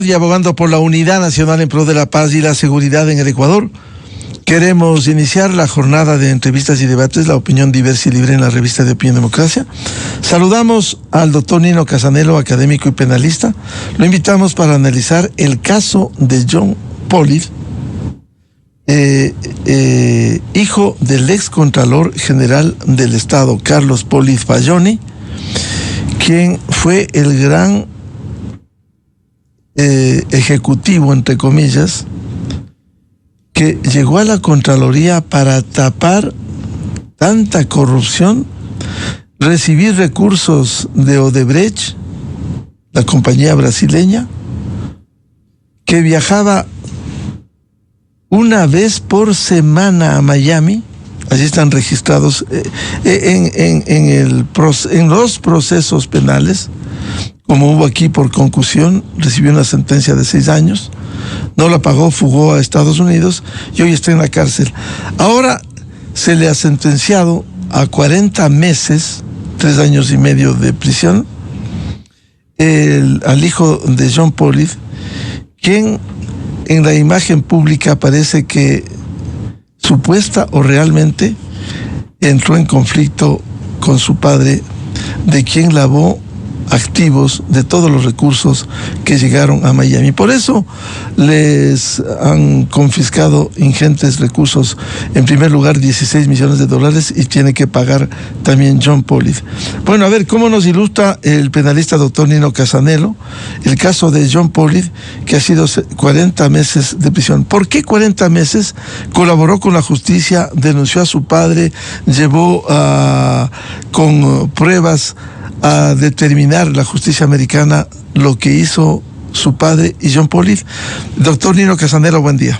Y abogando por la unidad nacional en pro de la paz y la seguridad en el Ecuador, queremos iniciar la jornada de entrevistas y debates, la opinión diversa y libre en la revista de Opinión Democracia. Saludamos al doctor Nino Casanelo, académico y penalista. Lo invitamos para analizar el caso de John Pollith, hijo del ex Contralor General del Estado, Carlos Pollith Fayoni, quien fue el gran ejecutivo, entre comillas, que llegó a la Contraloría para tapar tanta corrupción, recibir recursos de Odebrecht, la compañía brasileña, que viajaba una vez por semana a Miami. Allí están registrados en los procesos penales. Como hubo aquí por concusión, recibió una sentencia de 6 años, no la pagó, fugó a Estados Unidos y hoy está en la cárcel. Ahora se le ha sentenciado a 40 meses, 3 años y medio de prisión, al hijo de John Pollith, quien en la imagen pública parece que supuesta o realmente entró en conflicto con su padre, de quien lavó activos de todos los recursos que llegaron a Miami. Por eso les han confiscado ingentes recursos. En primer lugar, $16 millones y tiene que pagar también John Pollith. Bueno, a ver, ¿cómo nos ilustra el penalista doctor Nino Casanelo el caso de John Pollith, que ha sido 40 meses de prisión? ¿Por qué 40 meses? Colaboró con la justicia, denunció a su padre, llevó con pruebas a determinar la justicia americana lo que hizo su padre y John Pollith. Doctor Nino Casanelo, buen día.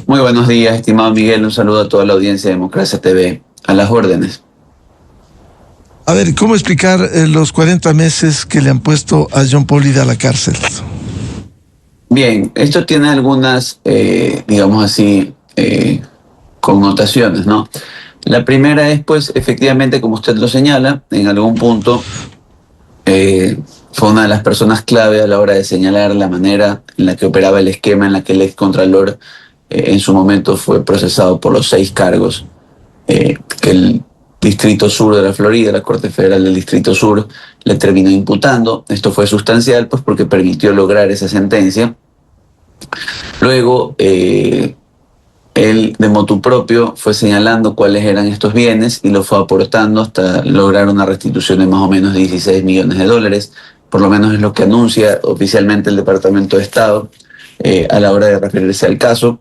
Muy buenos días, estimado Miguel. Un saludo a toda la audiencia de Democracia TV. A las órdenes. A ver, ¿cómo explicar los 40 meses que le han puesto a John Pollith a la cárcel? Bien, esto tiene algunas, digamos así, connotaciones, ¿no? La primera es, pues, efectivamente, como usted lo señala, en algún punto fue una de las personas clave a la hora de señalar la manera en la que operaba el esquema en la que el ex Contralor en su momento fue procesado por los 6 cargos que el Distrito Sur de la Florida, la Corte Federal del Distrito Sur, le terminó imputando. Esto fue sustancial, pues, porque permitió lograr esa sentencia. Luego, él de motu propio fue señalando cuáles eran estos bienes y los fue aportando hasta lograr una restitución de más o menos $16 millones, por lo menos es lo que anuncia oficialmente el Departamento de Estado a la hora de referirse al caso.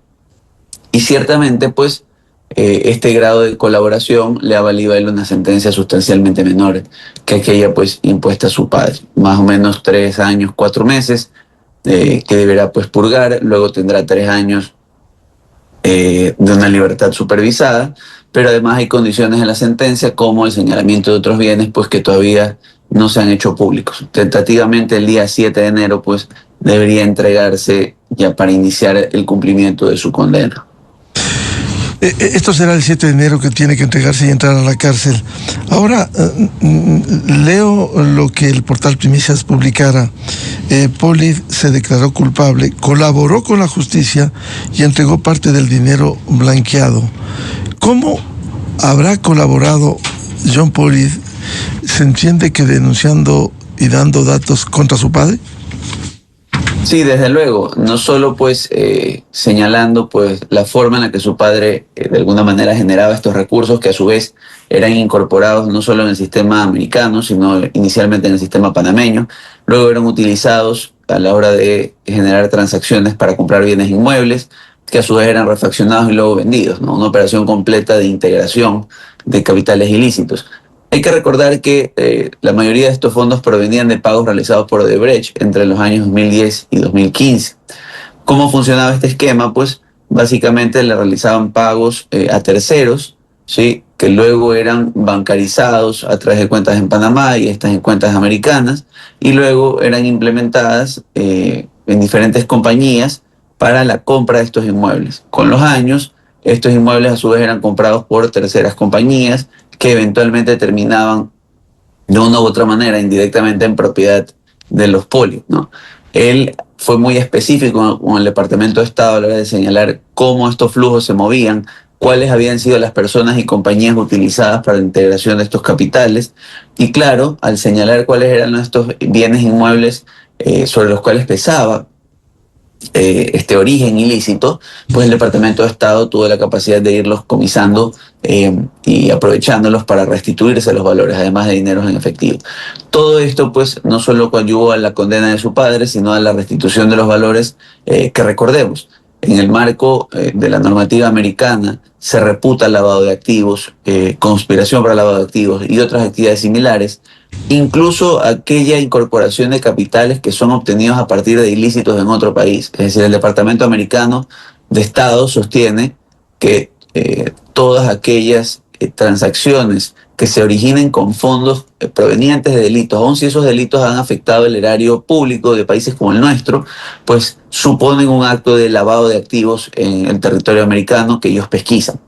Y ciertamente, pues, este grado de colaboración le ha valido a él una sentencia sustancialmente menor que aquella, pues, impuesta a su padre, más o menos 3 años, 4 meses, que deberá, pues, purgar. Luego tendrá 3 años de una libertad supervisada, pero además hay condiciones en la sentencia como el señalamiento de otros bienes, pues, que todavía no se han hecho públicos. Tentativamente el día 7 de enero, pues, debería entregarse ya para iniciar el cumplimiento de su condena. Esto será el 7 de enero que tiene que entregarse y entrar a la cárcel. Ahora, leo lo que el portal Primicias publicara. Pollith se declaró culpable, colaboró con la justicia y entregó parte del dinero blanqueado. ¿Cómo habrá colaborado John Pollith? ¿Se entiende que denunciando y dando datos contra su padre? Sí, desde luego, no solo, pues, señalando, pues, la forma en la que su padre de alguna manera generaba estos recursos que a su vez eran incorporados no solo en el sistema americano, sino inicialmente en el sistema panameño, luego eran utilizados a la hora de generar transacciones para comprar bienes inmuebles, que a su vez eran refaccionados y luego vendidos, ¿no? Una operación completa de integración de capitales ilícitos. Hay que recordar que la mayoría de estos fondos provenían de pagos realizados por Odebrecht entre los años 2010 y 2015. ¿Cómo funcionaba este esquema? Pues básicamente le realizaban pagos a terceros, ¿sí?, que luego eran bancarizados a través de cuentas en Panamá y estas en cuentas americanas, y luego eran implementadas en diferentes compañías para la compra de estos inmuebles. Con los años, estos inmuebles a su vez eran comprados por terceras compañías que eventualmente terminaban de una u otra manera indirectamente en propiedad de los Pollith, ¿no? Él fue muy específico con el Departamento de Estado a la hora de señalar cómo estos flujos se movían, cuáles habían sido las personas y compañías utilizadas para la integración de estos capitales. Y claro, al señalar cuáles eran estos bienes inmuebles sobre los cuales pesaba este origen ilícito, pues el Departamento de Estado tuvo la capacidad de irlos comisando y aprovechándolos para restituirse los valores, además de dineros en efectivo. Todo esto, pues, no solo coadyuvó a la condena de su padre, sino a la restitución de los valores que recordemos. En el marco de la normativa americana se reputa lavado de activos, conspiración para lavado de activos y otras actividades similares, incluso aquella incorporación de capitales que son obtenidos a partir de ilícitos en otro país. Es decir, el Departamento Americano de Estado sostiene que todas aquellas transacciones que se originen con fondos provenientes de delitos, aun si esos delitos han afectado el erario público de países como el nuestro, pues suponen un acto de lavado de activos en el territorio americano que ellos pesquisan.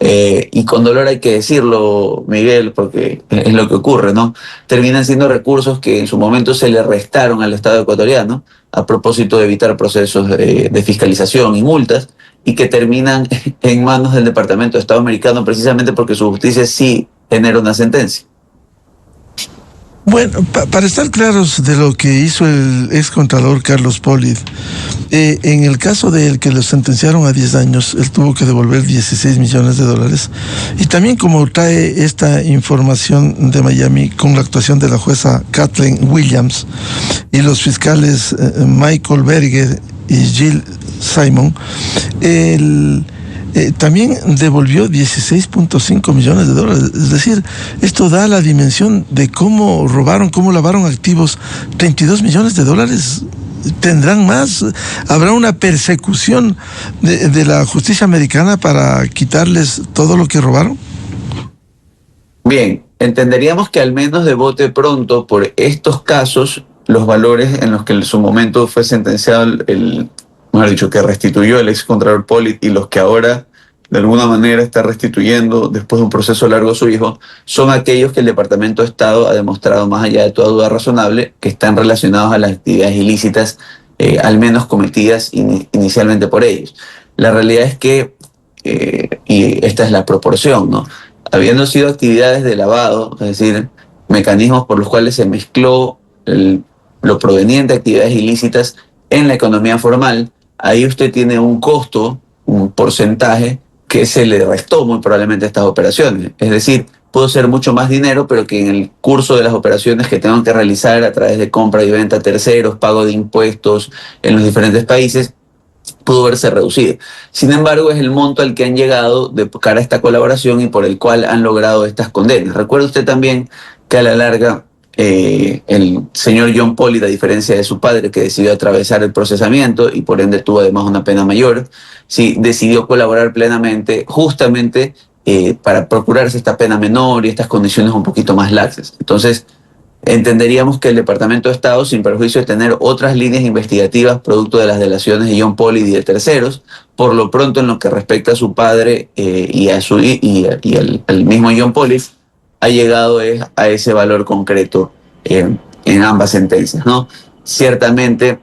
Y con dolor hay que decirlo, Miguel, porque es lo que ocurre, ¿no? Terminan siendo recursos que en su momento se le restaron al Estado ecuatoriano a propósito de evitar procesos de fiscalización y multas, y que terminan en manos del Departamento de Estado americano precisamente porque su justicia sí genera una sentencia. Bueno, para estar claros de lo que hizo el excontrador Carlos Polit, en el caso de él que lo sentenciaron a 10 años, él tuvo que devolver 16 millones de dólares. Y también como trae esta información de Miami con la actuación de la jueza Kathleen Williams y los fiscales Michael Berger y Jill Simon, también devolvió 16.5 millones de dólares. Es decir, esto da la dimensión de cómo robaron, cómo lavaron activos. 32 millones de dólares. ¿Tendrán más? ¿Habrá una persecución de la justicia americana para quitarles todo lo que robaron? Bien, entenderíamos que al menos de bote pronto por estos casos, los valores en los que en su momento fue sentenciado mejor dicho, que restituyó el excontralor Polit y los que ahora de alguna manera está restituyendo después de un proceso largo a su hijo, son aquellos que el Departamento de Estado ha demostrado, más allá de toda duda razonable, que están relacionados a las actividades ilícitas, al menos cometidas inicialmente por ellos. La realidad es que, y esta es la proporción, ¿no? Habiendo sido actividades de lavado, es decir, mecanismos por los cuales se mezcló lo proveniente de actividades ilícitas en la economía formal, ahí usted tiene un costo, un porcentaje que se le restó muy probablemente a estas operaciones. Es decir, pudo ser mucho más dinero, pero que en el curso de las operaciones que tengan que realizar a través de compra y venta a terceros, pago de impuestos en los diferentes países, pudo verse reducido. Sin embargo, es el monto al que han llegado de cara a esta colaboración y por el cual han logrado estas condenas. Recuerde usted también que a la larga el señor John Polit, a diferencia de su padre, que decidió atravesar el procesamiento y por ende tuvo además una pena mayor, sí, decidió colaborar plenamente justamente para procurarse esta pena menor y estas condiciones un poquito más laxas. Entonces, entenderíamos que el Departamento de Estado, sin perjuicio de tener otras líneas investigativas producto de las delaciones de John Polit y de terceros, por lo pronto en lo que respecta a su padre y al mismo John Polit, ha llegado a ese valor concreto en ambas sentencias, ¿no? Ciertamente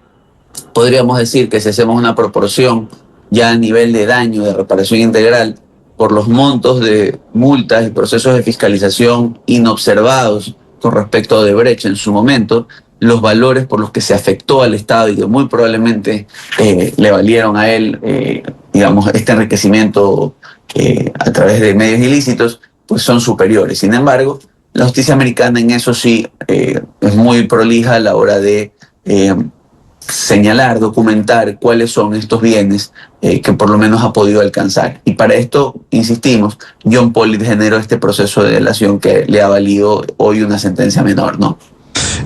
podríamos decir que si hacemos una proporción ya a nivel de daño, de reparación integral, por los montos de multas y procesos de fiscalización inobservados con respecto a Odebrecht en su momento, los valores por los que se afectó al Estado y que muy probablemente le valieron a él, digamos, este enriquecimiento a través de medios ilícitos, pues son superiores. Sin embargo, la justicia americana en eso sí es muy prolija a la hora de señalar, documentar cuáles son estos bienes que por lo menos ha podido alcanzar. Y para esto, insistimos, John Polit generó este proceso de delación que le ha valido hoy una sentencia menor, ¿no?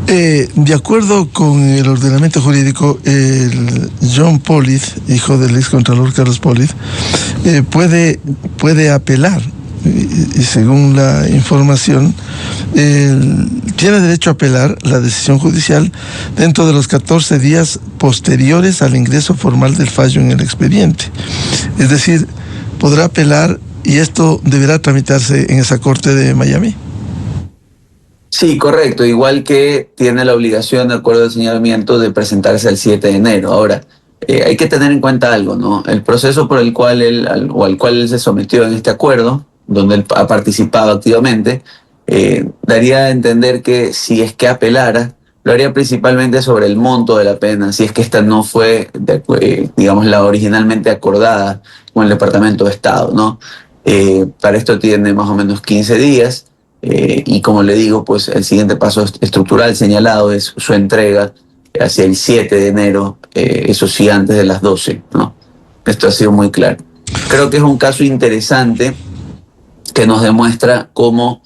De acuerdo con el ordenamiento jurídico, John Polit, hijo del excontralor Carlos Polit, puede apelar. Y según la información, tiene derecho a apelar la decisión judicial dentro de los 14 días posteriores al ingreso formal del fallo en el expediente. Es decir, podrá apelar y esto deberá tramitarse en esa corte de Miami. Sí, correcto. Igual que tiene la obligación, de acuerdo al señalamiento, de presentarse el 7 de enero. Ahora, hay que tener en cuenta algo, ¿no? El proceso por el cual al cual él se sometió en este acuerdo, donde él ha participado activamente, daría a entender que si es que apelara, lo haría principalmente sobre el monto de la pena, si es que esta no fue, digamos, la originalmente acordada con el Departamento de Estado, ¿no? Para esto tiene más o menos 15 días. Y como le digo, pues el siguiente paso estructural señalado es su entrega hacia el 7 de enero, eso sí, antes de las 12, ¿no? Esto ha sido muy claro. Creo que es un caso interesante que nos demuestra cómo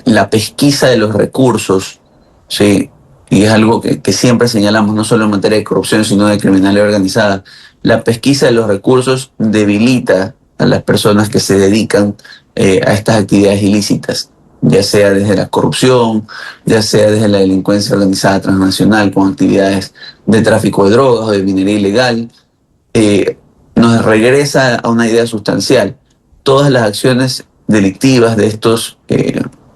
la pesquisa de los recursos, ¿sí? Y es algo que siempre señalamos, no solo en materia de corrupción, sino de criminalidad organizada. La pesquisa de los recursos debilita a las personas que se dedican a estas actividades ilícitas, ya sea desde la corrupción, ya sea desde la delincuencia organizada transnacional con actividades de tráfico de drogas o de minería ilegal. Nos regresa a una idea sustancial. Todas las acciones delictivas de estos,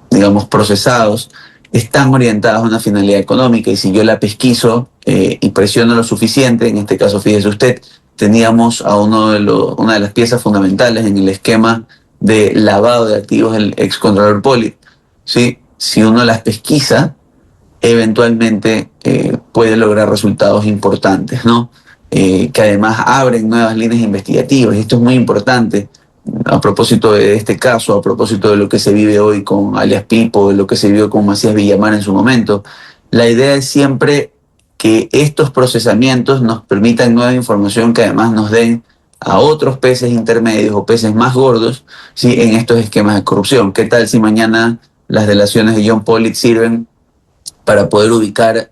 digamos, procesados están orientadas a una finalidad económica, y si yo la pesquiso y presiono lo suficiente, en este caso, fíjese usted, teníamos a una de las piezas fundamentales en el esquema de lavado de activos del excontralor Pollitt, ¿sí? Si uno las pesquisa, eventualmente puede lograr resultados importantes, ¿no? Que además abren nuevas líneas investigativas, y esto es muy importante a propósito de este caso, a propósito de lo que se vive hoy con alias Pipo, de lo que se vivió con Macías Villamar en su momento. La idea es siempre que estos procesamientos nos permitan nueva información que además nos den a otros peces intermedios o peces más gordos, ¿sí?, en estos esquemas de corrupción. ¿Qué tal si mañana las delaciones de John Pollitt sirven para poder ubicar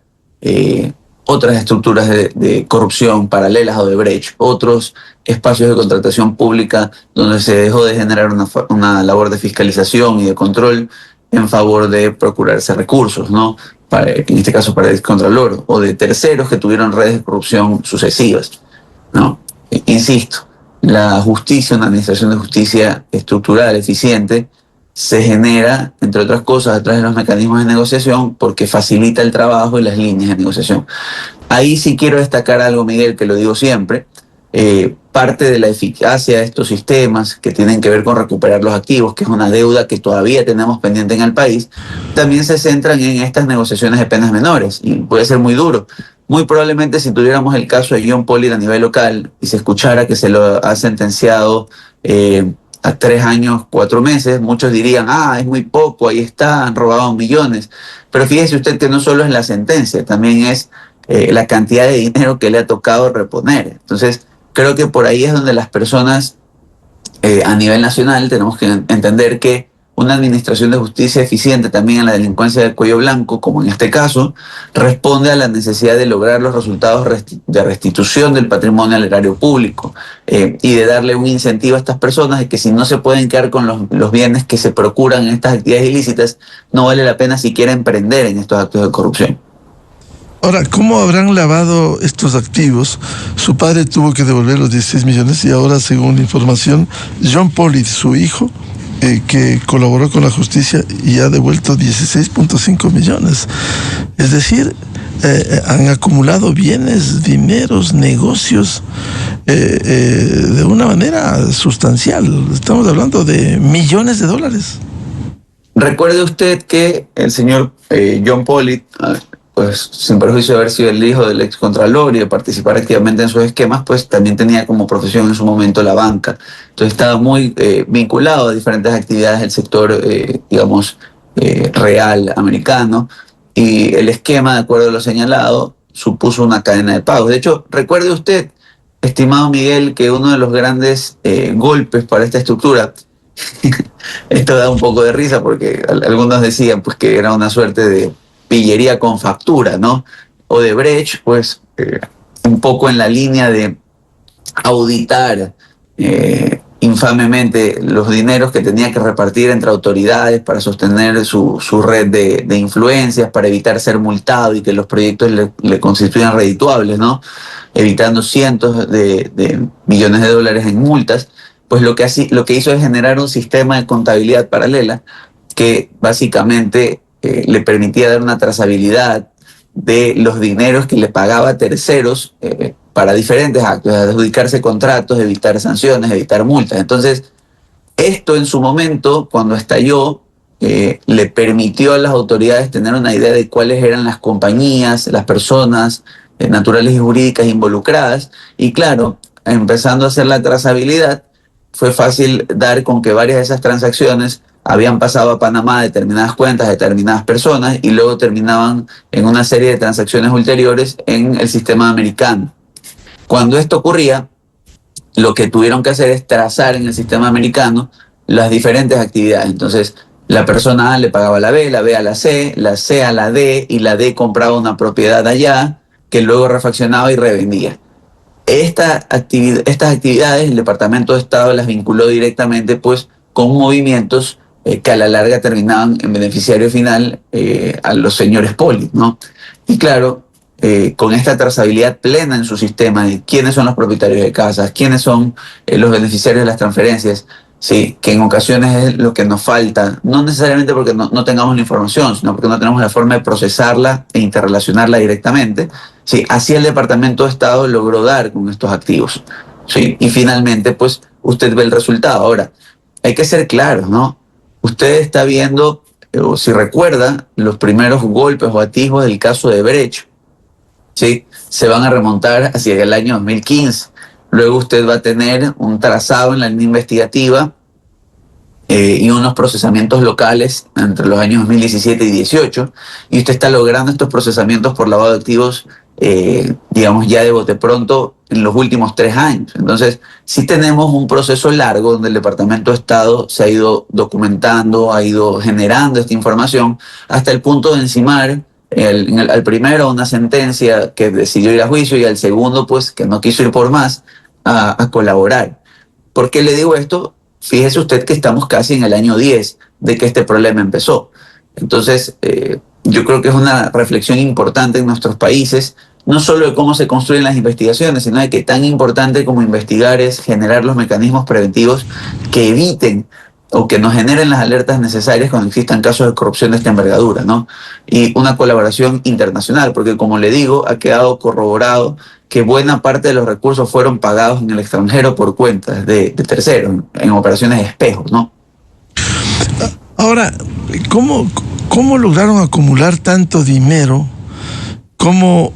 otras estructuras de corrupción paralelas a Odebrecht, otros espacios de contratación pública donde se dejó de generar una labor de fiscalización y de control en favor de procurarse recursos, ¿no? En este caso para el Contralor, o de terceros que tuvieron redes de corrupción sucesivas, ¿no? Insisto, la justicia, una administración de justicia estructural, eficiente, se genera, entre otras cosas, a través de los mecanismos de negociación, porque facilita el trabajo y las líneas de negociación. Ahí sí quiero destacar algo, Miguel, que lo digo siempre. Parte de la eficacia de estos sistemas que tienen que ver con recuperar los activos, que es una deuda que todavía tenemos pendiente en el país, también se centran en estas negociaciones de penas menores, y puede ser muy duro. Muy probablemente, si tuviéramos el caso de John Pollitt a nivel local y se escuchara que se lo ha sentenciado a 3 años, 4 meses, muchos dirían, es muy poco, ahí está, han robado millones. Pero fíjese usted que no solo es la sentencia, también es la cantidad de dinero que le ha tocado reponer. Entonces, creo que por ahí es donde las personas a nivel nacional tenemos que entender que una administración de justicia eficiente también en la delincuencia del cuello blanco, como en este caso, responde a la necesidad de lograr los resultados de restitución del patrimonio al erario público y de darle un incentivo a estas personas de que si no se pueden quedar con los bienes que se procuran en estas actividades ilícitas, no vale la pena siquiera emprender en estos actos de corrupción. Ahora, ¿cómo habrán lavado estos activos? Su padre tuvo que devolver los 16 millones y ahora, según la información, John Pollitt, su hijo, que colaboró con la justicia y ha devuelto 16.5 millones. Es decir, han acumulado bienes, dineros, negocios de una manera sustancial. Estamos hablando de millones de dólares. Recuerde usted que el señor John Pollitt, pues sin perjuicio de haber sido el hijo del excontralor y de participar activamente en sus esquemas, pues también tenía como profesión en su momento la banca. Entonces estaba muy vinculado a diferentes actividades del sector, digamos, real americano, y el esquema, de acuerdo a lo señalado, supuso una cadena de pagos. De hecho, recuerde usted, estimado Miguel, que uno de los grandes golpes para esta estructura, esto da un poco de risa porque algunos decían pues que era una suerte de pillería con factura, ¿no? Odebrecht, pues, un poco en la línea de auditar infamemente los dineros que tenía que repartir entre autoridades para sostener su red de influencias, para evitar ser multado y que los proyectos le constituyan redituables, ¿no? Evitando cientos de millones de dólares en multas. Pues lo que hizo es generar un sistema de contabilidad paralela que básicamente le permitía dar una trazabilidad de los dineros que le pagaba a terceros para diferentes actos, adjudicarse contratos, evitar sanciones, evitar multas. Entonces, esto en su momento, cuando estalló, le permitió a las autoridades tener una idea de cuáles eran las compañías, las personas naturales y jurídicas involucradas. Y claro, empezando a hacer la trazabilidad, fue fácil dar con que varias de esas transacciones habían pasado a Panamá determinadas cuentas, determinadas personas, y luego terminaban en una serie de transacciones ulteriores en el sistema americano. Cuando esto ocurría, lo que tuvieron que hacer es trazar en el sistema americano las diferentes actividades. Entonces, la persona A le pagaba a la B a la C a la D, y la D compraba una propiedad allá que luego refaccionaba y revendía. Estas actividades el Departamento de Estado las vinculó directamente pues con movimientos que a la larga terminaban en beneficiario final a los señores Poli, ¿no? Y claro, con esta trazabilidad plena en su sistema de quiénes son los propietarios de casas, quiénes son los beneficiarios de las transferencias, sí, que en ocasiones es lo que nos falta, no necesariamente porque no tengamos la información, sino porque no tenemos la forma de procesarla e interrelacionarla directamente. Sí, así el Departamento de Estado logró dar con estos activos. Sí, y finalmente, pues, usted ve el resultado. Ahora, hay que ser claros, ¿no? Usted está viendo, o si recuerda, los primeros golpes o atisbos del caso de Brecht, ¿sí? Se van a remontar hacia el año 2015. Luego usted va a tener un trazado en la línea investigativa y unos procesamientos locales entre los años 2017 y 2018, y usted está logrando estos procesamientos por lavado de activos, digamos, ya de bote pronto en los últimos 3 años. Entonces, sí tenemos un proceso largo donde el Departamento de Estado se ha ido documentando, ha ido generando esta información, hasta el punto de encimar al primero una sentencia que decidió ir a juicio, y al segundo, pues, que no quiso ir por más, a colaborar. ¿Por qué le digo esto? Fíjese usted que estamos casi en el año 10 de que este problema empezó. Entonces, yo creo que es una reflexión importante en nuestros países, no solo de cómo se construyen las investigaciones, sino de que tan importante como investigar es generar los mecanismos preventivos que eviten o que nos generen las alertas necesarias cuando existan casos de corrupción de esta envergadura, ¿no? Y una colaboración internacional, porque como le digo, ha quedado corroborado que buena parte de los recursos fueron pagados en el extranjero por cuentas de terceros, en operaciones de espejos, ¿no? Ahora, ¿cómo lograron acumular tanto dinero? ¿Cómo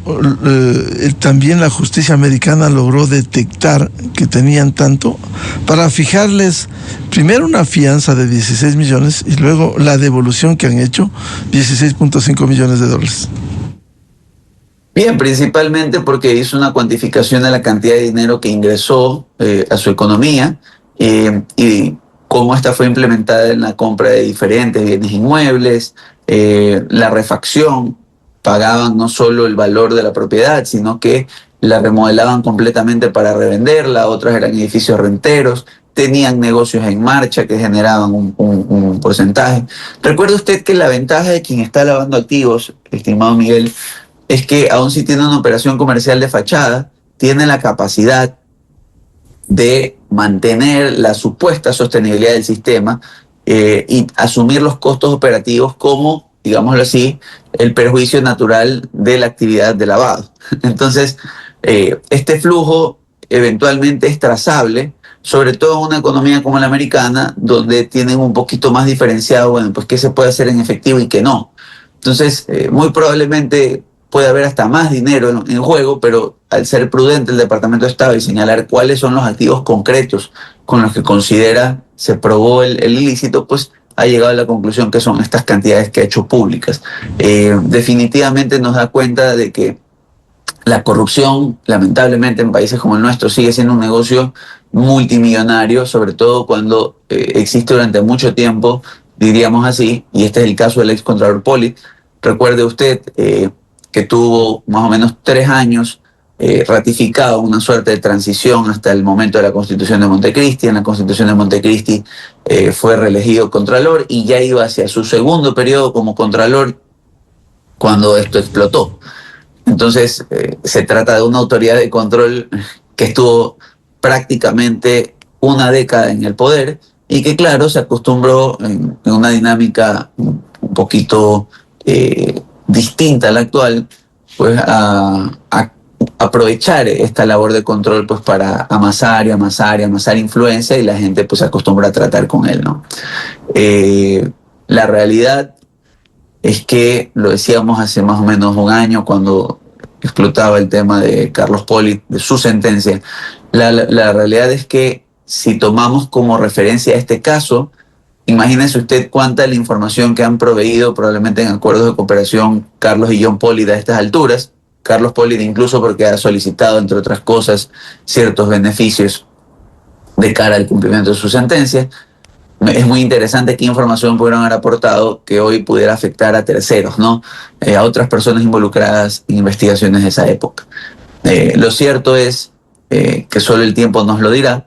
también la justicia americana logró detectar que tenían tanto para fijarles primero una fianza de 16 millones y luego la devolución que han hecho, 16.5 millones de dólares? Bien, principalmente porque hizo una cuantificación de la cantidad de dinero que ingresó a su economía y cómo esta fue implementada en la compra de diferentes bienes inmuebles, la refacción. Pagaban no solo el valor de la propiedad, sino que la remodelaban completamente para revenderla. Otras eran edificios renteros, tenían negocios en marcha que generaban un porcentaje. Recuerde usted que la ventaja de quien está lavando activos, estimado Miguel, es que aun si tiene una operación comercial de fachada, tiene la capacidad de mantener la supuesta sostenibilidad del sistema y asumir los costos operativos como, digámoslo así, el perjuicio natural de la actividad de lavado. Entonces, este flujo eventualmente es trazable, sobre todo en una economía como la americana, donde tienen un poquito más diferenciado, bueno, pues qué se puede hacer en efectivo y qué no. Entonces, muy probablemente puede haber hasta más dinero en juego, pero al ser prudente el Departamento de Estado y señalar cuáles son los activos concretos con los que considera se probó el ilícito, pues ha llegado a la conclusión que son estas cantidades que ha hecho públicas. Definitivamente nos da cuenta de que la corrupción, lamentablemente en países como el nuestro, sigue siendo un negocio multimillonario, sobre todo cuando existe durante mucho tiempo, diríamos así, y este es el caso del ex Contralor Poli. Recuerde usted que tuvo más o menos 3 años ratificado una suerte de transición hasta el momento de la Constitución de Montecristi. En la Constitución de Montecristi fue reelegido Contralor y ya iba hacia su segundo periodo como Contralor cuando esto explotó. Entonces, se trata de una autoridad de control que estuvo prácticamente una década en el poder y que, claro, se acostumbró en una dinámica un poquito distinta a la actual, pues a aprovechar esta labor de control pues para amasar influencia, y la gente pues se acostumbra a tratar con él, ¿no? La realidad es que, lo decíamos hace más o menos un año cuando explotaba el tema de Carlos Poli, de su sentencia, la realidad es que si tomamos como referencia este caso, imagínese usted cuánta la información que han proveído probablemente en acuerdos de cooperación Carlos y John Pollard a estas alturas. Carlos Pollard incluso porque ha solicitado, entre otras cosas, ciertos beneficios de cara al cumplimiento de su sentencia. Es muy interesante qué información pudieron haber aportado que hoy pudiera afectar a terceros, ¿no? A otras personas involucradas en investigaciones de esa época. Lo cierto es que solo el tiempo nos lo dirá,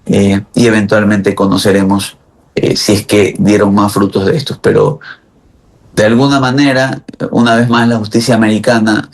y eventualmente conoceremos si es que dieron más frutos de estos. Pero de alguna manera, una vez más, la justicia americana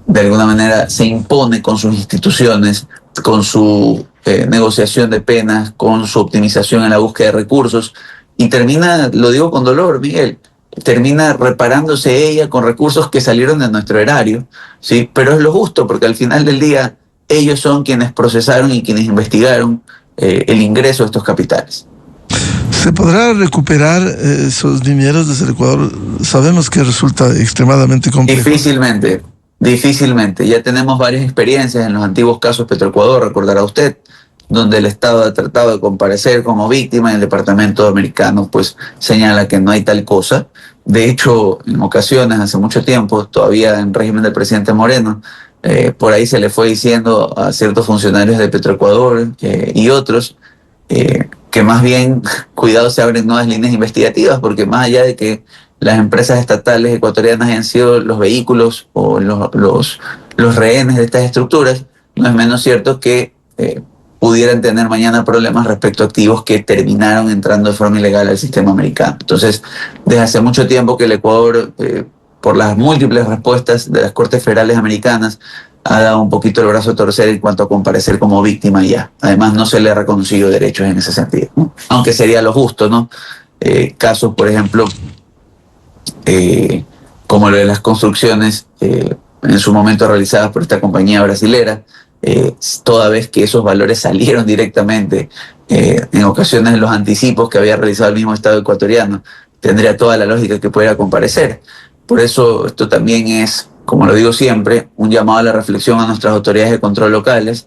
de alguna manera se impone con sus instituciones, con su negociación de penas, con su optimización en la búsqueda de recursos, y termina, lo digo con dolor, Miguel, termina reparándose ella con recursos que salieron de nuestro erario, ¿sí? Pero es lo justo, porque al final del día ellos son quienes procesaron y quienes investigaron el ingreso de estos capitales. ¿Se podrá recuperar esos dineros desde el Ecuador? Sabemos que resulta extremadamente complejo. Difícilmente. Ya tenemos varias experiencias en los antiguos casos Petroecuador, recordará usted, donde el Estado ha tratado de comparecer como víctima y el Departamento americano pues señala que no hay tal cosa. De hecho, en ocasiones, hace mucho tiempo, todavía en régimen del presidente Moreno, por ahí se le fue diciendo a ciertos funcionarios de Petroecuador y otros que más bien, cuidado, se abren nuevas líneas investigativas, porque más allá de que las empresas estatales ecuatorianas hayan sido los vehículos o los rehenes de estas estructuras, no es menos cierto que pudieran tener mañana problemas respecto a activos que terminaron entrando de forma ilegal al sistema americano. Entonces, desde hace mucho tiempo que el Ecuador, por las múltiples respuestas de las Cortes Federales americanas, ha dado un poquito el brazo a torcer en cuanto a comparecer como víctima ya. Además, no se le ha reconocido derechos en ese sentido, ¿no? Aunque sería lo justo, ¿no? Casos, por ejemplo, como lo de las construcciones en su momento realizadas por esta compañía brasilera, toda vez que esos valores salieron directamente, en ocasiones los anticipos que había realizado el mismo Estado ecuatoriano, tendría toda la lógica que pudiera comparecer. Por eso esto también es, como lo digo siempre, un llamado a la reflexión a nuestras autoridades de control locales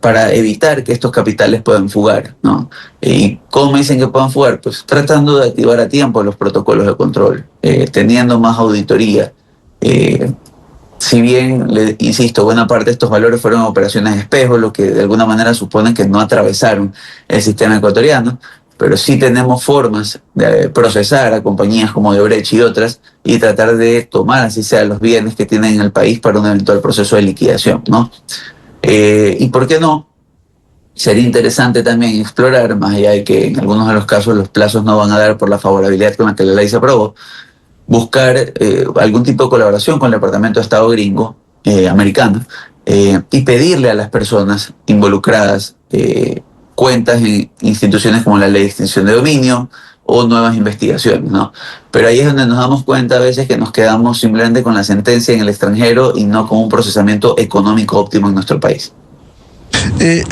para evitar que estos capitales puedan fugar, ¿no? ¿Y cómo dicen que puedan fugar? Pues tratando de activar a tiempo los protocolos de control, teniendo más auditoría. Si bien, insisto, buena parte de estos valores fueron operaciones de espejo, lo que de alguna manera supone que no atravesaron el sistema ecuatoriano, pero sí tenemos formas de procesar a compañías como Odebrecht y otras y tratar de tomar, así sea, los bienes que tienen en el país para un eventual proceso de liquidación, ¿no? Y por qué no, sería interesante también explorar, más allá de que en algunos de los casos los plazos no van a dar por la favorabilidad con la que la ley se aprobó, buscar algún tipo de colaboración con el Departamento de Estado gringo, americano, y pedirle a las personas involucradas cuentas en instituciones como la Ley de Extinción de Dominio o nuevas investigaciones, ¿no? Pero ahí es donde nos damos cuenta a veces que nos quedamos simplemente con la sentencia en el extranjero y no con un procesamiento económico óptimo en nuestro país. Él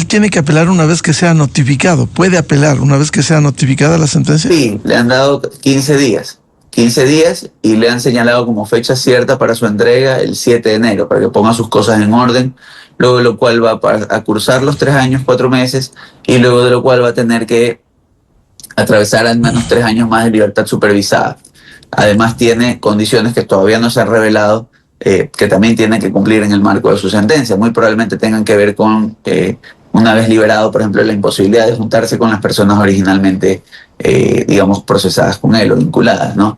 tiene que apelar una vez que sea notificado. ¿Puede apelar una vez que sea notificada la sentencia? Sí, le han dado 15 días. 15 días y le han señalado como fecha cierta para su entrega el 7 de enero, para que ponga sus cosas en orden, luego de lo cual va a cursar los 3 años, 4 meses, y luego de lo cual va a tener que atravesar al menos 3 años más de libertad supervisada. Además tiene condiciones que todavía no se han revelado, que también tienen que cumplir en el marco de su sentencia. Muy probablemente tengan que ver con, una vez liberado, por ejemplo, la imposibilidad de juntarse con las personas originalmente, digamos, procesadas con él o vinculadas, ¿no?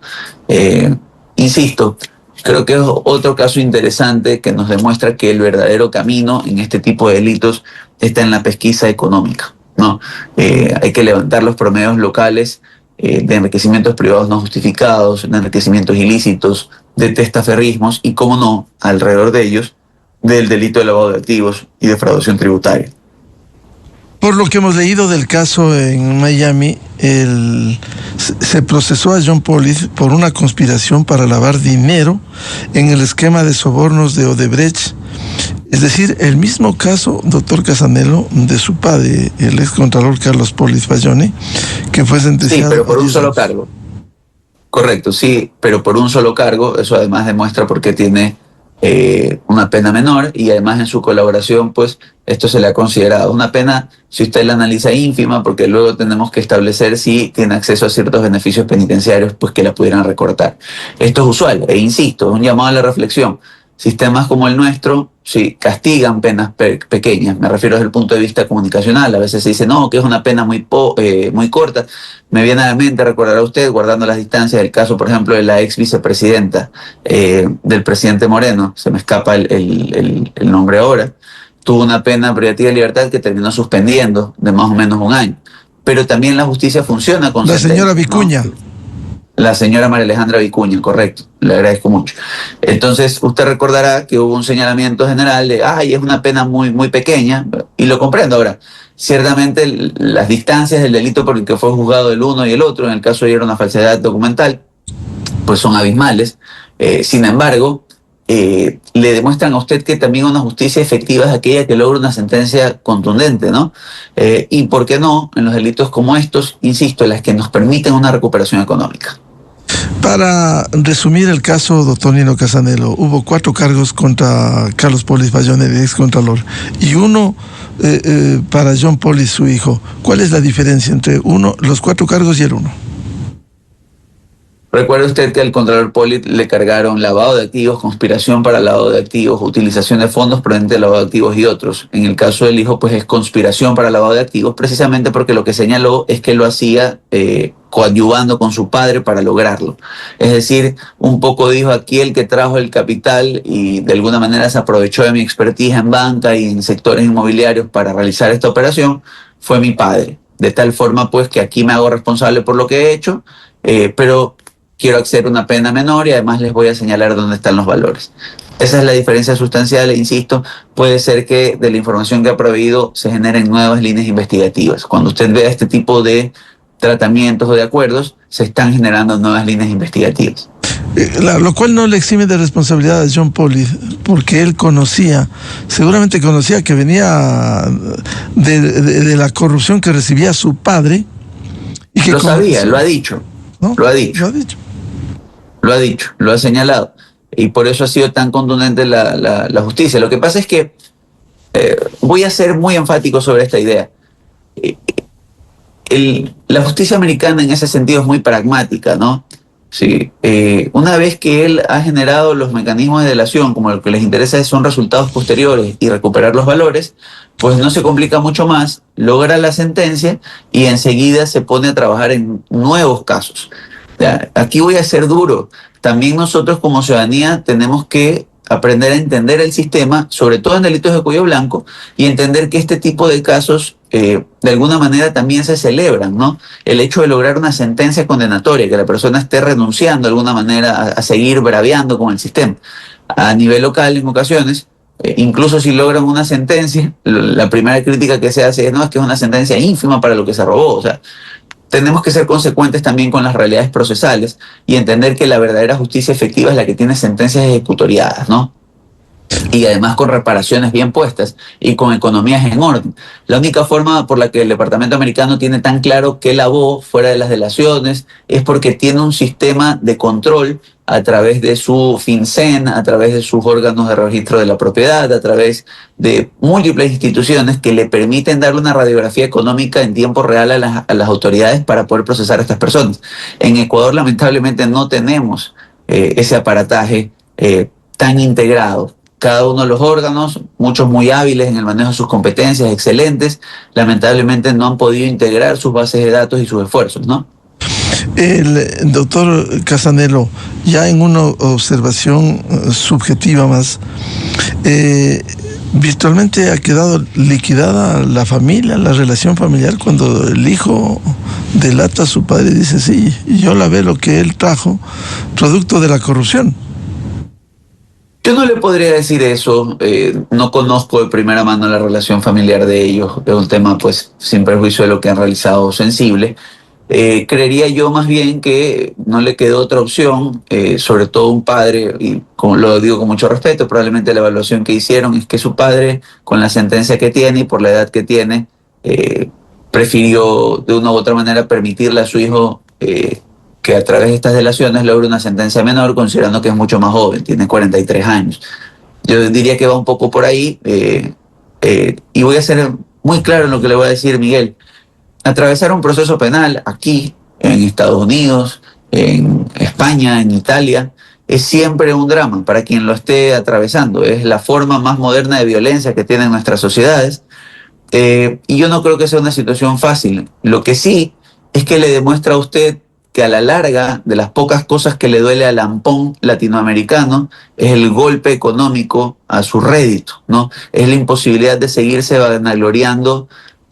Insisto, creo que es otro caso interesante que nos demuestra que el verdadero camino en este tipo de delitos está en la pesquisa económica, ¿no? Hay que levantar los promedios locales de enriquecimientos privados no justificados, de enriquecimientos ilícitos, de testaferrismos y, cómo no, alrededor de ellos, del delito de lavado de activos y defraudación tributaria. Por lo que hemos leído del caso en Miami, se procesó a John Polis por una conspiración para lavar dinero en el esquema de sobornos de Odebrecht. Es decir, el mismo caso, doctor Casanelo, de su padre, el excontralor Carlos Polis Bayone, que fue sentenciado. Sí, pero por un solo cargo. Correcto, sí, pero por un solo cargo. Eso además demuestra por qué tiene una pena menor, y además en su colaboración, pues esto se le ha considerado una pena, si usted la analiza, ínfima, porque luego tenemos que establecer si tiene acceso a ciertos beneficios penitenciarios, pues que la pudieran recortar. Esto es usual, e insisto, es un llamado a la reflexión. Sistemas como el nuestro, sí, castigan penas pequeñas, me refiero desde el punto de vista comunicacional. A veces se dice, no, que es una pena muy corta. Me viene a la mente, recordará usted, guardando las distancias, el caso, por ejemplo, de la ex vicepresidenta del presidente Moreno, se me escapa el nombre ahora, tuvo una pena privativa de libertad que terminó suspendiendo de más o menos un año. Pero también la justicia funciona con la señora Vicuña, ¿no? La señora María Alejandra Vicuña, correcto, le agradezco mucho. Entonces, usted recordará que hubo un señalamiento general de, es una pena muy, muy pequeña, y lo comprendo. Ahora, ciertamente las distancias del delito por el que fue juzgado el uno y el otro, en el caso de era una falsedad documental, pues son abismales. Sin embargo, le demuestran a usted que también una justicia efectiva es aquella que logra una sentencia contundente, ¿no? Y por qué no, en los delitos como estos, insisto, las que nos permiten una recuperación económica. Para resumir el caso, doctor Nino Casanelo, hubo 4 cargos contra Carlos Polis Bayone, el excontralor, y uno para John Polis, su hijo. ¿Cuál es la diferencia entre los 4 cargos y el uno? Recuerde usted que al contralor Polis le cargaron lavado de activos, conspiración para lavado de activos, utilización de fondos provenientes de lavado de activos y otros. En el caso del hijo, pues es conspiración para lavado de activos, precisamente porque lo que señaló es que lo hacía coadyuvando con su padre para lograrlo. Es decir, un poco dijo, aquí el que trajo el capital y de alguna manera se aprovechó de mi expertise en banca y en sectores inmobiliarios para realizar esta operación, fue mi padre. De tal forma, pues, que aquí me hago responsable por lo que he hecho, pero quiero acceder a una pena menor y además les voy a señalar dónde están los valores. Esa es la diferencia sustancial, e insisto, puede ser que de la información que ha proveído se generen nuevas líneas investigativas. Cuando usted vea este tipo de tratamientos o de acuerdos, se están generando nuevas líneas investigativas. Lo cual no le exime de responsabilidad a John Polis, porque él seguramente conocía que venía de la corrupción que recibía su padre. Y que lo sabía, lo ha dicho, ¿no? Lo ha dicho. Lo ha dicho, lo ha señalado, y por eso ha sido tan contundente la justicia. Lo que pasa es que voy a ser muy enfático sobre esta idea. La justicia americana en ese sentido es muy pragmática, ¿no? Sí, una vez que él ha generado los mecanismos de delación, como lo que les interesa son resultados posteriores y recuperar los valores, pues no se complica mucho más, logra la sentencia y enseguida se pone a trabajar en nuevos casos. Aquí voy a ser duro. También nosotros como ciudadanía tenemos que aprender a entender el sistema, sobre todo en delitos de cuello blanco, y entender que este tipo de casos de alguna manera también se celebran, ¿no? El hecho de lograr una sentencia condenatoria, que la persona esté renunciando de alguna manera a seguir braviando con el sistema. A nivel local, en ocasiones, incluso si logran una sentencia, la primera crítica que se hace es, no, es que es una sentencia ínfima para lo que se robó. O sea, tenemos que ser consecuentes también con las realidades procesales y entender que la verdadera justicia efectiva es la que tiene sentencias ejecutoriadas, ¿no? Y además con reparaciones bien puestas y con economías en orden. La única forma por la que el Departamento Americano tiene tan claro que lavó fuera de las delaciones es porque tiene un sistema de control a través de su FinCEN, a través de sus órganos de registro de la propiedad, a través de múltiples instituciones que le permiten darle una radiografía económica en tiempo real a las autoridades para poder procesar a estas personas. En Ecuador, lamentablemente, no tenemos ese aparataje tan integrado. Cada uno de los órganos, muchos muy hábiles en el manejo de sus competencias, excelentes, lamentablemente no han podido integrar sus bases de datos y sus esfuerzos, ¿no? El doctor Casanelo, ya en una observación subjetiva más, virtualmente ha quedado liquidada la familia, la relación familiar, cuando el hijo delata a su padre y dice, sí, yo lavé lo que él trajo, producto de la corrupción. Yo no le podría decir eso, no conozco de primera mano la relación familiar de ellos, es un tema pues sin perjuicio de lo que han realizado sensible. Creería yo más bien que no le quedó otra opción, sobre todo un padre, y como lo digo con mucho respeto, probablemente la evaluación que hicieron es que su padre, con la sentencia que tiene y por la edad que tiene, prefirió de una u otra manera permitirle a su hijo que a través de estas delaciones logre una sentencia menor, considerando que es mucho más joven, tiene 43 años. Yo diría que va un poco por ahí, y voy a ser muy claro en lo que le voy a decir, Miguel. Atravesar un proceso penal aquí, en Estados Unidos, en España, en Italia, es siempre un drama para quien lo esté atravesando. Es la forma más moderna de violencia que tienen nuestras sociedades. Y yo no creo que sea una situación fácil. Lo que sí es que le demuestra a usted que a la larga, de las pocas cosas que le duele al ampón latinoamericano, es el golpe económico a su rédito, ¿no? Es la imposibilidad de seguirse vanagloriando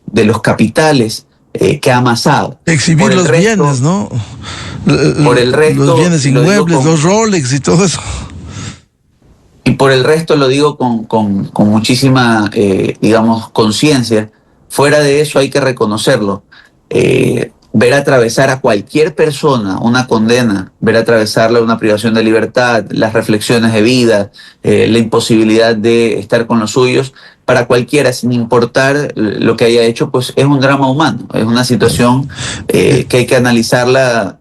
de los capitales que ha amasado. Exhibir los bienes, ¿no? Por el resto, los bienes inmuebles, los Rolex y todo eso. Y por el resto lo digo con muchísima, digamos, conciencia. Fuera de eso hay que reconocerlo. Ver atravesar a cualquier persona una condena, ver atravesarla una privación de libertad, las reflexiones de vida, la imposibilidad de estar con los suyos, para cualquiera, sin importar lo que haya hecho, pues es un drama humano, es una situación que hay que analizarla,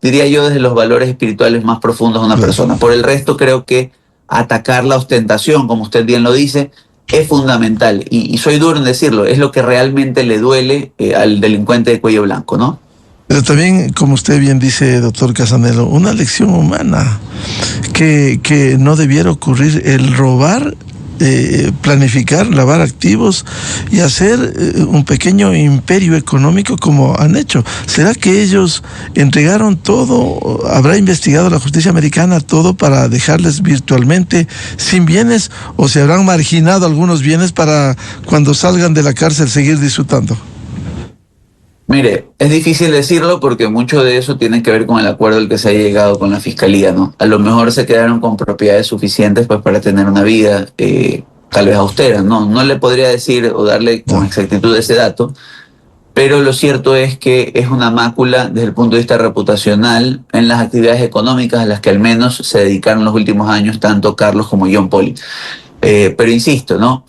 diría yo, desde los valores espirituales más profundos de una persona. Por el resto, creo que atacar la ostentación, como usted bien lo dice, es fundamental, y soy duro en decirlo, es lo que realmente le duele al delincuente de cuello blanco, ¿no? Pero también, como usted bien dice, doctor Casanelo, una lección humana que no debiera ocurrir, el robar, planificar, lavar activos y hacer un pequeño imperio económico como han hecho. ¿Será que ellos entregaron todo? ¿Habrá investigado la justicia americana todo para dejarles virtualmente sin bienes? ¿O se habrán marginado algunos bienes para cuando salgan de la cárcel seguir disfrutando? Mire, es difícil decirlo porque mucho de eso tiene que ver con el acuerdo al que se ha llegado con la fiscalía, ¿no? A lo mejor se quedaron con propiedades suficientes pues para tener una vida tal vez austera, ¿no? No le podría decir o darle con exactitud ese dato, pero lo cierto es que es una mácula desde el punto de vista reputacional en las actividades económicas a las que al menos se dedicaron los últimos años tanto Carlos como John Polly. Pero insisto, ¿no?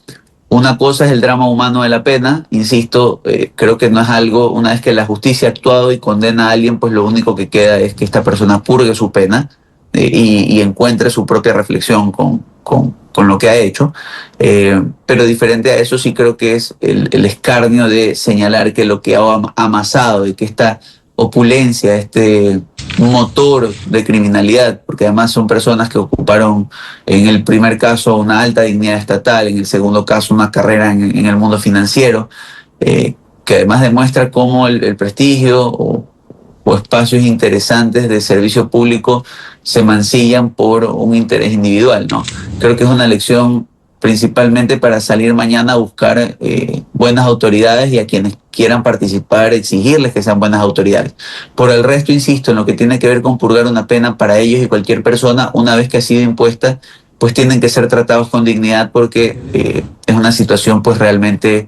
Una cosa es el drama humano de la pena, insisto, creo que no es algo, una vez que la justicia ha actuado y condena a alguien, pues lo único que queda es que esta persona purgue su pena y encuentre su propia reflexión con lo que ha hecho. Pero diferente a eso sí creo que es el escarnio de señalar que lo que ha amasado y que esta opulencia, este motor de criminalidad, porque además son personas que ocuparon en el primer caso una alta dignidad estatal, en el segundo caso una carrera en el mundo financiero, que además demuestra cómo el prestigio o espacios interesantes de servicio público se mancillan por un interés individual, ¿no? Creo que es una lección principalmente para salir mañana a buscar buenas autoridades y a quienes quieran participar, exigirles que sean buenas autoridades. Por el resto, insisto, en lo que tiene que ver con purgar una pena para ellos y cualquier persona, una vez que ha sido impuesta, pues tienen que ser tratados con dignidad porque es una situación pues realmente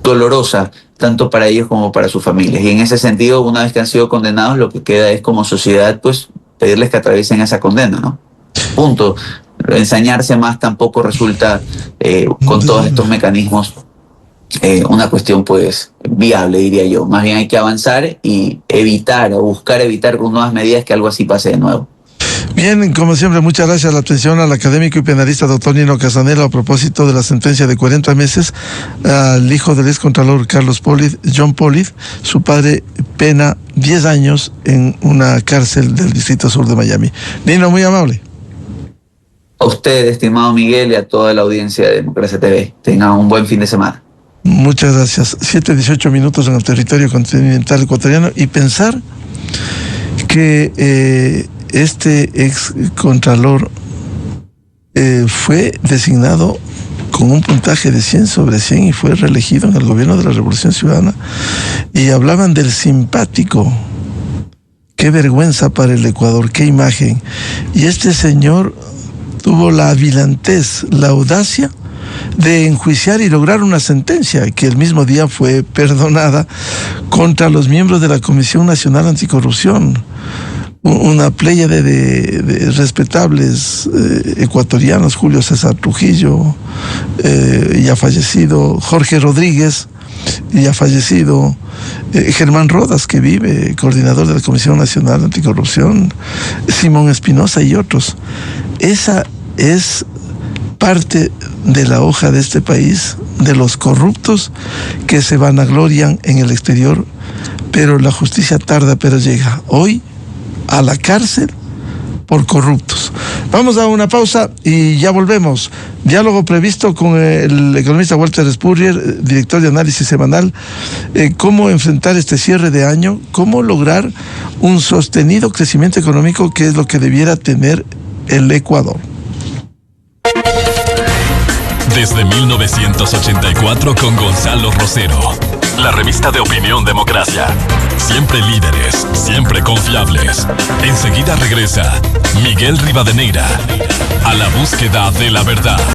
dolorosa, tanto para ellos como para sus familias. Y en ese sentido, una vez que han sido condenados, lo que queda es como sociedad pues pedirles que atraviesen esa condena, ¿no? Punto. Ensañarse más tampoco resulta con todos estos mecanismos una cuestión pues viable, diría yo. Más bien hay que avanzar y evitar o buscar evitar con nuevas medidas que algo así pase de nuevo. Bien, como siempre, muchas gracias. La atención al académico y penalista doctor Nino Casanelo a propósito de la sentencia de 40 meses al hijo del excontralor Carlos Pollitt, John Pollitt. Su padre pena 10 años en una cárcel del Distrito Sur de Miami. Nino, muy amable. A usted, estimado Miguel, y a toda la audiencia de Democracia TV. Tengan un buen fin de semana. Muchas gracias. 7:18 en el territorio continental ecuatoriano, y pensar que este ex contralor fue designado con un puntaje de 100 sobre 100 y fue reelegido en el gobierno de la Revolución Ciudadana, y hablaban del simpático Qué vergüenza para el Ecuador, qué imagen. Y este señor tuvo la avilantez, la audacia de enjuiciar y lograr una sentencia que el mismo día fue perdonada contra los miembros de la Comisión Nacional Anticorrupción. Una pléyade de respetables ecuatorianos, Julio César Trujillo, ya fallecido, Jorge Rodríguez, ya fallecido, Germán Rodas, que vive, coordinador de la Comisión Nacional Anticorrupción, Simón Espinosa y otros. Esa es parte de la hoja de este país, de los corruptos que se vanaglorian en el exterior, pero la justicia tarda, pero llega. Hoy, a la cárcel por corruptos. Vamos a una pausa y ya volvemos. Diálogo previsto con el economista Walter Spurrier, director de Análisis Semanal. Cómo enfrentar este cierre de año, cómo lograr un sostenido crecimiento económico, que es lo que debiera tener el Ecuador. Desde 1984 con Gonzalo Rosero, la revista de opinión Democracia. Siempre líderes, siempre confiables. Enseguida regresa Miguel Rivadeneira a la búsqueda de la verdad.